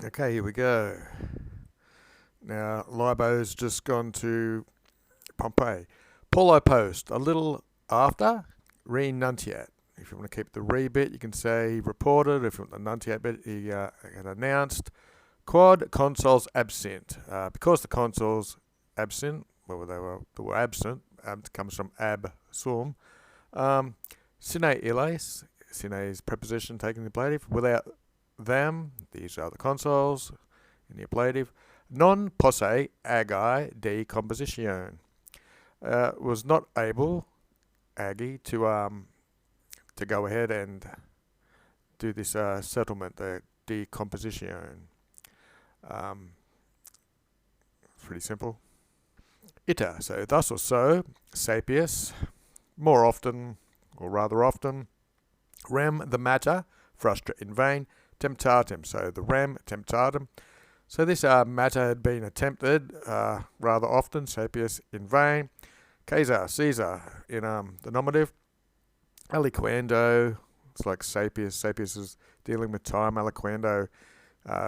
Okay, here we go. Now, Libo's just gone to Pompeii. Paulo Post, a little after, re-nuntiate. If you want to keep the re bit, you can say reported. If you want the nuntiate bit, he had announced. Quod consuls absent. Because the consuls absent, well, they were absent, comes from ab sum. Sine illes, sine is preposition taking the ablative. Without them, these are the consuls in the ablative. Non posse agi de composition. Was not able, Aggie, to go ahead and do this settlement, the decomposition. Pretty simple. Ita, so thus or so, sapius, more often, or rather often, rem the matter, frustra in vain, temptatum, so the rem temptatum. So this matter had been attempted rather often, sapius in vain. Caesar in the nominative. Aliquando, it's like sapius. Sapius is dealing with time. Aliquando,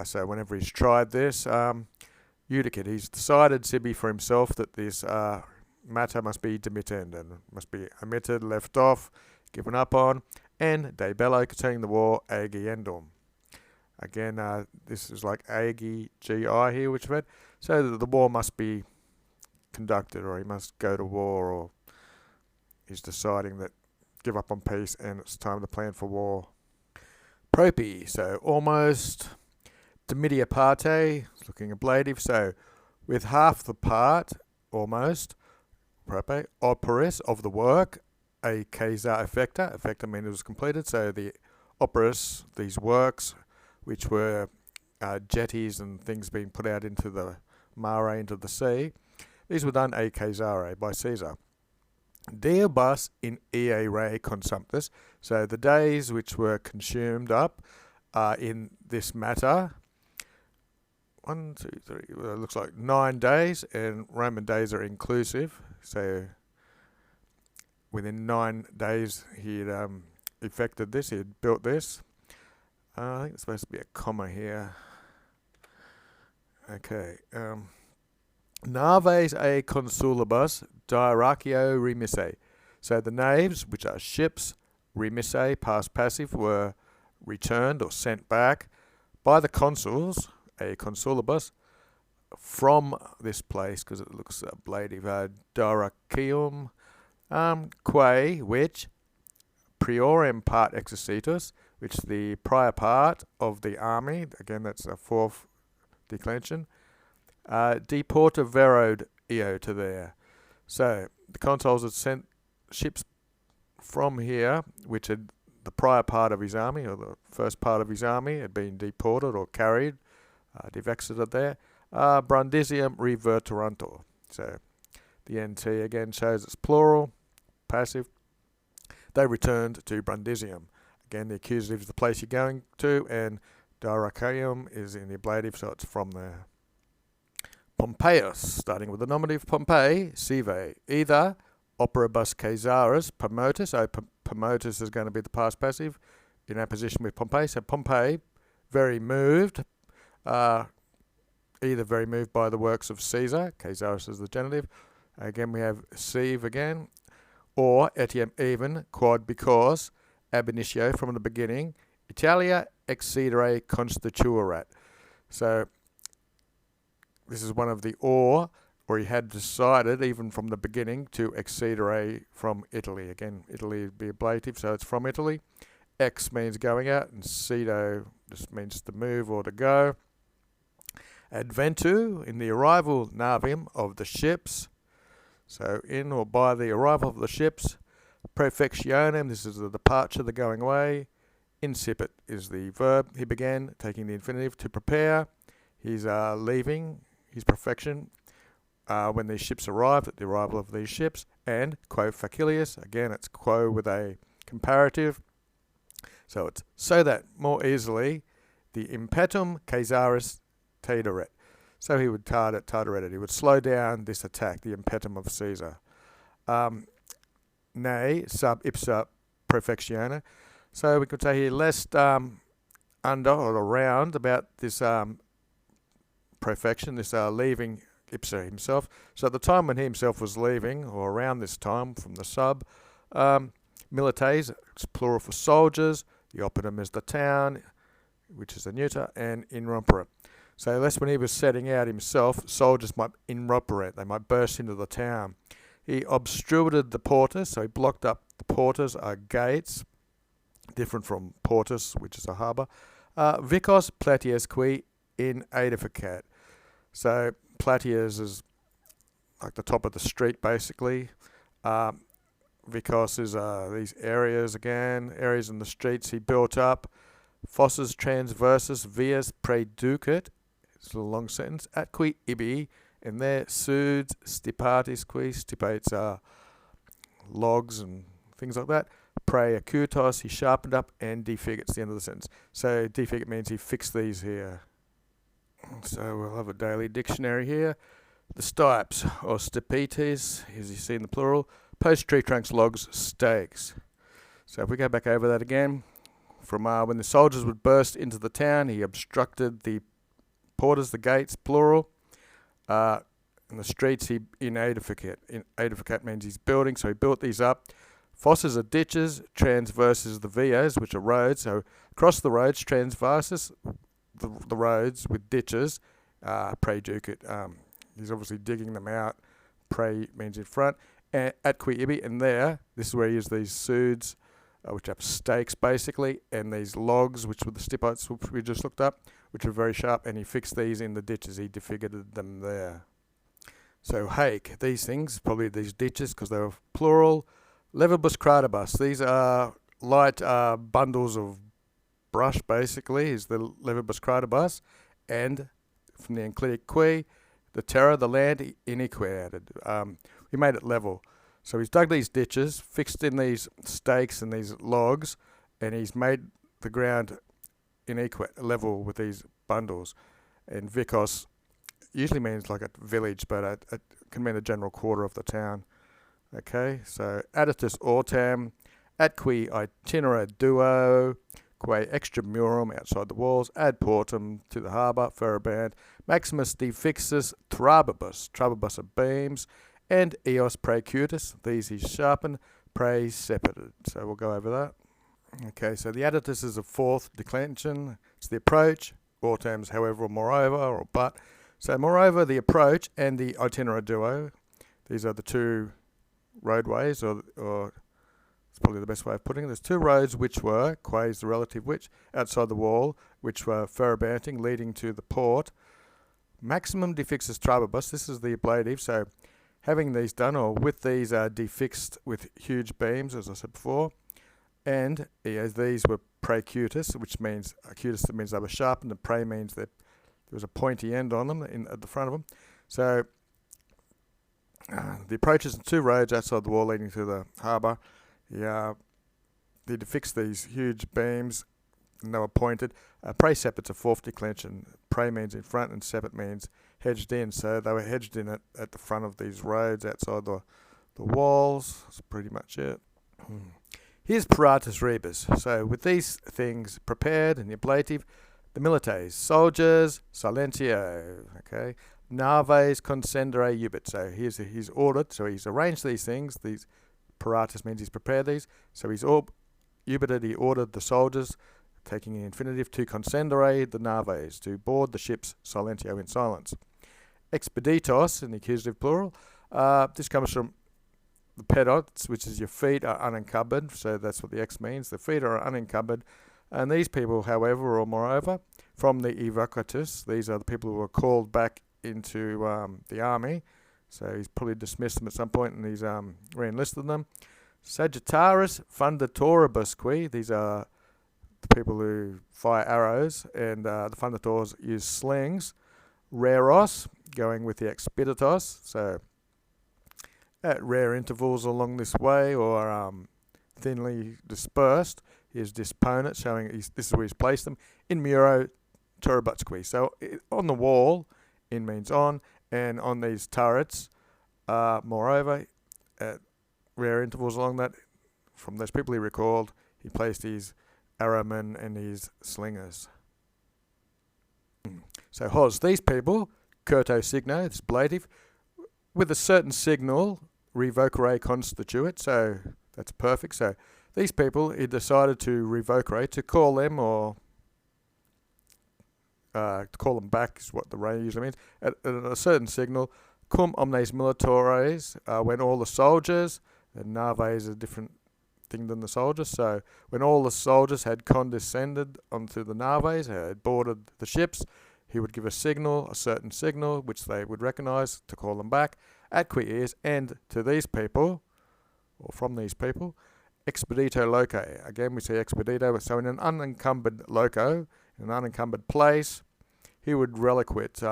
so whenever he's tried this, Eudicate, he's decided, Sibi, for himself that this matter must be demitted and must be omitted, left off, given up on, and de bello, continuing the war, agiendum. Again, this is like agi, gi here, which we've had. So the war must be conducted, or he must go to war, or he's deciding that give up on peace and it's time to plan for war. Propi, so almost. Dimidia parte, looking ablative, so with half the part, almost, prope, operis of the work, a caesar effecta. Effecta means it was completed, so the operis, these works, which were jetties and things being put out into the mare, into the sea, these were done a caesare, by Caesar. Deobus in ea re consumptus, so the days which were consumed up in this matter, 1, 2, 3, well, it looks like 9 days, and Roman days are inclusive, so within 9 days he had effected this, he had built this. I think it's supposed to be a comma here. Okay. Naves a consulibus diarachio remise. So the naves, which are ships, remise, past passive, were returned or sent back by the consuls, a consulibus, from this place, because it looks ablative, diarachium, quae, which priorem part exercitus, which the prior part of the army, again that's a fourth declension, deporta verod eo to there. So the consuls had sent ships from here, which had the prior part of his army, or the first part of his army, had been deported or carried, devexited there. Brundisium reverterantur. So the NT again shows it's plural, passive. They returned to Brundisium. Again, the accusative is the place you're going to, and Dyrrhachium is in the ablative, so it's from there. Pompeius, starting with the nominative Pompei, sive, either operibus Caesaris Pomotus, so Pomotus is going to be the past passive in apposition with Pompei, so Pompei, very moved, either very moved by the works of Caesar, Caesaris is the genitive, again we have sive again, or etiam even, quod because, ab initio, from the beginning, Italia excedere constituerat. So this is one of the or he had decided even from the beginning to excedere from Italy. Again, Italy would be ablative, so it's from Italy. Ex means going out, and cedo just means to move or to go. Adventu, in the arrival navium of the ships, so in or by the arrival of the ships. Prefectionem, this is the departure, the going away. Incipit is the verb. He began, taking the infinitive, to prepare. He's leaving his perfection when these ships arrived, at the arrival of these ships. And quo facilius, again it's quo with a comparative. So it's so that more easily the impetum Caesaris taderet. So he would tarderet it. He would slow down this attack, the impetum of Caesar. Nay, sub ipsa perfectione. So we could say here, lest under or around about this profection, this leaving ipsa himself. So at the time when he himself was leaving, or around this time from the sub, milites, it's plural for soldiers, the opponent is the town, which is the neuter, and inrompere. So that's when he was setting out himself, soldiers might inroperate, they might burst into the town. He obstructed the porters, so he blocked up the porters, gates, different from portus, which is a harbour. Vicos platius qui in edificat. So platius is like the top of the street, basically. Vicos is these areas again, areas in the streets he built up. Fosses transversus vias praeducat. It's a long sentence. Atqui ibi, and there sudes stipatis qui, stipates logs and things like that. Prae acutos, he sharpened up, and defigats, the end of the sentence. So defigate means he fixed these here. So we'll have a daily dictionary here. The stipes, or stipetes, as you see in the plural, post tree trunks, logs, stakes. So if we go back over that again, from when the soldiers would burst into the town, he obstructed the porters, the gates, plural. In the streets, he in edificat. In edificat means he's building, so he built these up. Fosses are ditches, transverses the vias, which are roads. So across the roads, transverses the roads with ditches. Praeducat, he's obviously digging them out. Prae means in front. And atqui ibi, and there, this is where he used these sudes, which have stakes basically, and these logs, which were the stipites which we just looked up, which are very sharp, and he fixed these in the ditches. He defigured them there. So hake, these things, probably these ditches, because they were plural. Levibus cratibus, these are light bundles of brush, basically, is the levibus cratibus, and from the enclitic qui, the terra, the land, iniquiated. We made it level. So he's dug these ditches, fixed in these stakes and these logs, and he's made the ground level with these bundles. And vicos usually means like a village, but it can mean a general quarter of the town. Okay, so additus ortam, atqui itinera duo, quae extramurum, outside the walls, ad portum, to the harbour, ferraband, maximus defixus trabibus, trabibus are beams, and eos praecutus, these he sharpened, prae separated. So we'll go over that. Okay, so the additus is a fourth declension, it's the approach, ortams, however, or moreover, or but. So moreover, the approach and the itinera duo, these are the two roadways, or it's probably the best way of putting it. There's two roads which were, quae is the relative which, outside the wall, which were ferrabanting, leading to the port. Maximum defixus trabibus, this is the ablative, so having these done, or with these defixed with huge beams, as I said before, and as these were praecutus, which means acutus, that means they were sharpened, and prae means that there was a pointy end on them at the front of them. So the approaches and two roads outside the wall leading to the harbour, they defixed these huge beams, and they were pointed. Prae sepet's a fourth declension. Prae means in front, and sepet means hedged in. So they were hedged in at the front of these roads outside the walls. That's pretty much it. Here's paratus rebus. So with these things prepared in the ablative, the milites, soldiers, silentio, okay, naves concendere ubit. So he's ordered, so he's arranged these things. These paratus means he's prepared these. So he's ubited, he ordered the soldiers, taking the infinitive, to concendere, the naves, to board the ships, silentio, in silence. Expeditos, in the accusative plural, this comes from the pedots, which is your feet are unencumbered, so that's what the X means. The feet are unencumbered. And these people, however, or moreover, from the evacuatus, these are the people who were called back into the army. So he's probably dismissed them at some point, and he's re-enlisted them. Sagittaris fundatoribus qui, these are the people who fire arrows, and the fundators use slings. Raros, going with the expeditos, so at rare intervals along this way, or thinly dispersed. Here's disponent, showing this is where he's placed them. In muro turbutsqui. So on the wall, in means on, and on these turrets, moreover, at rare intervals along that, from those people he recalled, he placed his arrowmen and his slingers. So hos, these people, certo signo, it's ablative, with a certain signal, revocare constituit, so that's perfect. So these people, he decided to revocare, to call them, or to call them back is what the re usually means, at a certain signal, cum omnes militares, when all the soldiers, and nave is a different thing than the soldiers, so when all the soldiers had condescended onto the naves, had boarded the ships, he would give a signal, a certain signal, which they would recognise, to call them back, at quies, and to these people, or from these people, expedito loco. Again, we say expedito, so in an unencumbered loco, in an unencumbered place, he would reliquate.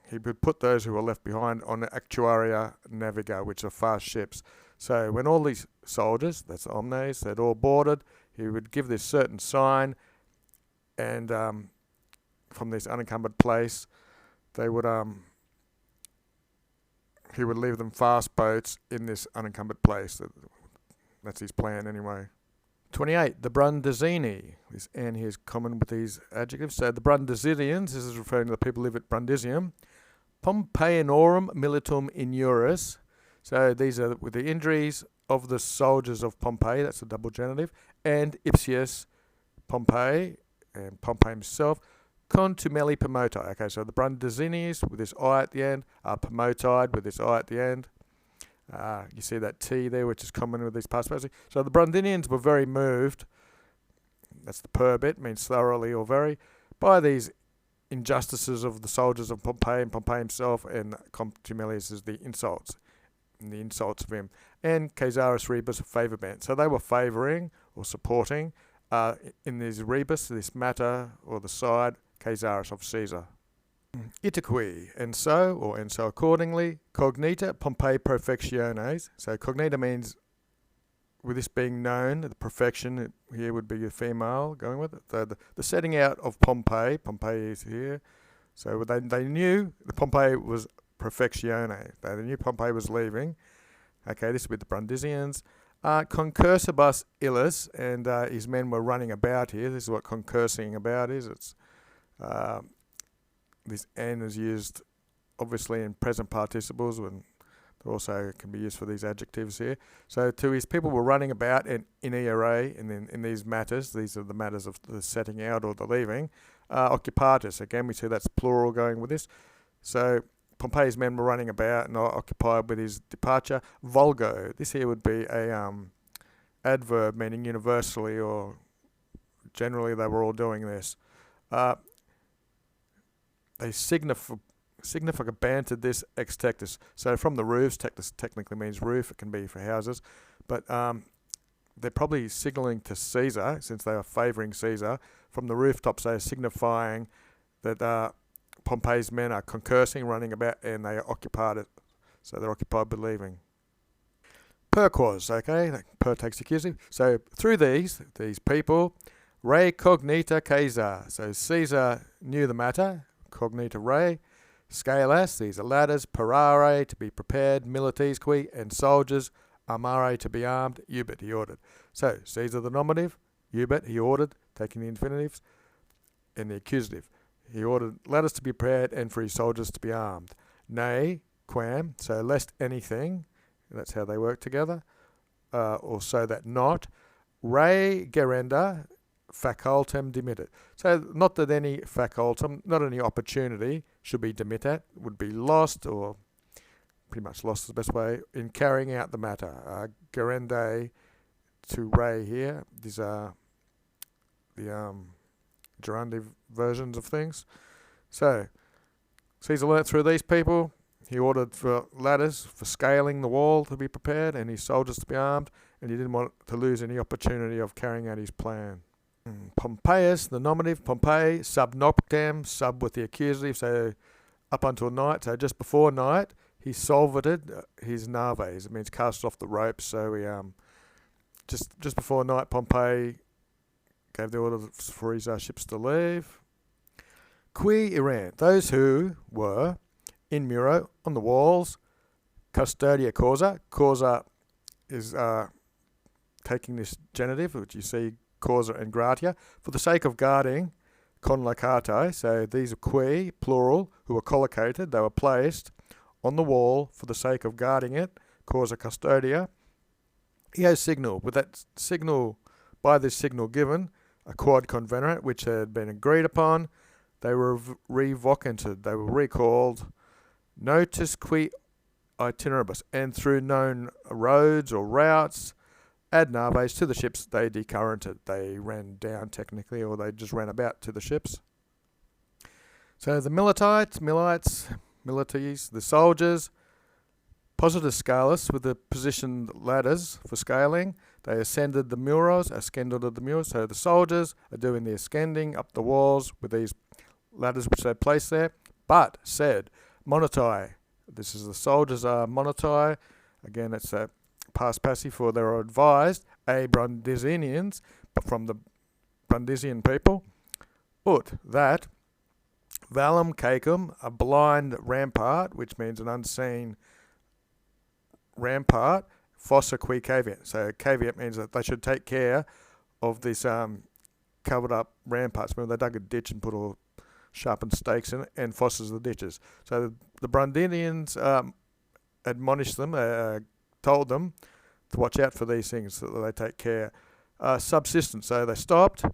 He would put those who were left behind on the actuaria naviga, which are fast ships. So when all these soldiers, that's omnes, they'd all boarded, he would give this certain sign, and from this unencumbered place, they would he would leave them fast boats in this unencumbered place. That's his plan anyway. 28. The Brundisini. This N here is common with these adjectives. So the Brundisidians, this is referring to the people who live at Brundisium. Pompeianorum militum inuris. So these are with the injuries of the soldiers of Pompey, that's a double genitive, and Ipsius Pompey, and Pompey himself, contumeli promotai. Okay, so the Brundisinis with this I at the end are promoted with this I at the end. You see that T there, which is common with these past participle. So the Brundinians were very moved, that's the per bit, means thoroughly or very, by these injustices of the soldiers of Pompey and Pompey himself, and contumelius is the insults, and the insults of him, and Caesaris rebus favour bent. So they were favouring or supporting in this rebus, this matter or the side, Caesaris of Caesar. Itaque, and so accordingly, cognita Pompei perfectiones. So cognita means, with this being known, the perfection here would be a female going with it. So the setting out of Pompey is here. So they knew the Pompey was perfectione. They knew Pompey was leaving. Okay, this would be the Brundisians. Concursibus illis, and his men were running about here. This is what concursing about is. It's this N is used obviously in present participles, and also can be used for these adjectives here. So to his people were running about, and in ERA, and in these matters, these are the matters of the setting out or the leaving, occupatus. Again, we see that's plural going with this. So Pompey's men were running about and occupied with his departure. Vulgo, this here would be a adverb meaning universally or generally they were all doing this. They significanted this ex tectus. So from the roofs, tectus technically means roof, it can be for houses, but they're probably signalling to Caesar, since they are favouring Caesar, from the rooftops they are signifying that Pompey's men are concursing, running about, and they are occupied it. So they're occupied with leaving. Per quos, okay, per takes accusative. So through these people, re cognita Caesar. So Caesar knew the matter, cognita re, scalas, these are ladders, parare, to be prepared, milites qui, and soldiers, armare, to be armed, ubit, he ordered. So Caesar the nominative, ubit, he ordered, taking the infinitives, and the accusative. He ordered ladders to be prepared and for his soldiers to be armed. Ne, quam, so lest anything, that's how they work together, or so that not, re gerenda, facultem demitted. So not that any facultum, not any opportunity should be demitted, would be lost, or pretty much lost is the best way, in carrying out the matter. Gerende to re here, these are the gerundive versions of things. So Caesar learnt through these people, he ordered for ladders for scaling the wall to be prepared and his soldiers to be armed, and he didn't want to lose any opportunity of carrying out his plan. Pompeius, the nominative, Pompey, sub noctem, sub with the accusative, so up until night, so just before night, he solvated his naves. It means cast off the ropes, so we just before night, Pompey gave the order for his ships to leave. Qui erant, those who were in muro, on the walls, custodia causa. Causa is taking this genitive, which you see causa and gratia, for the sake of guarding Conlocate, so these are qui, plural, who were collocated. They were placed on the wall for the sake of guarding it, causa custodia. Eo signal, with that signal, by this signal given, a quod convenerant, which had been agreed upon, they were revocanted, they were recalled, notis qui itineribus, and through known roads or routes, ad naves, to the ships, they decurrented. They ran down technically, or they just ran about to the ships. So the milites, the soldiers, positus scalis, with the positioned ladders for scaling. They ascended the muros, ascended the muros. So the soldiers are doing the ascending up the walls with these ladders which they placed there. But said, monotai, this is the soldiers are monotai. Again, it's a past passive, for they were advised, Brundisians, but from the Brundisian people, that valum cacum, a blind rampart, which means an unseen rampart, fossa qui caveat. So caveat means that they should take care of this covered up ramparts. Remember, they dug a ditch and put all sharpened stakes in it, and fossas the ditches. So the Brundisians admonished them, told them to watch out for these things, so that they take care. Subsistence, so they stopped,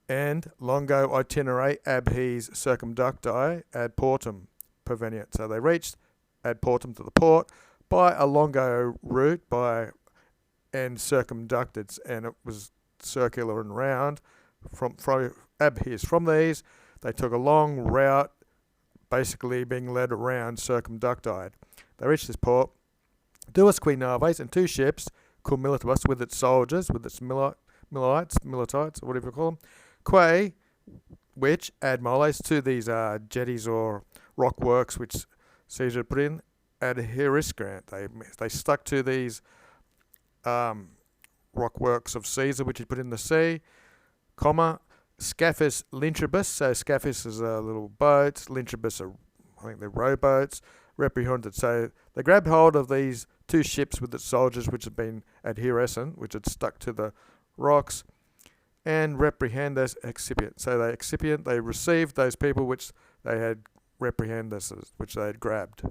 and longo itinere ab his circumducti ad portum perveniat. So they reached ad portum, to the port, by a longo route, and circumducted, and it was circular and round. From ab his, from these, they took a long route, basically being led around circumducti. They reached this port, duas qui naves, and two ships, cum militibus, with its soldiers, with its militites, or whatever you call them, quae, which ad moles, to these jetties or rock works which Caesar put in, ad heriscant. They stuck to these rock works of Caesar which he put in the sea, comma, scaphus lintribus, so scaphus is a little boat, lintribus are, I think they're rowboats, reprehended. So they grabbed hold of these two ships with its soldiers which had been adherescent, which had stuck to the rocks, and reprehendas excipient. So they received those people which they had reprehendas, which they had grabbed.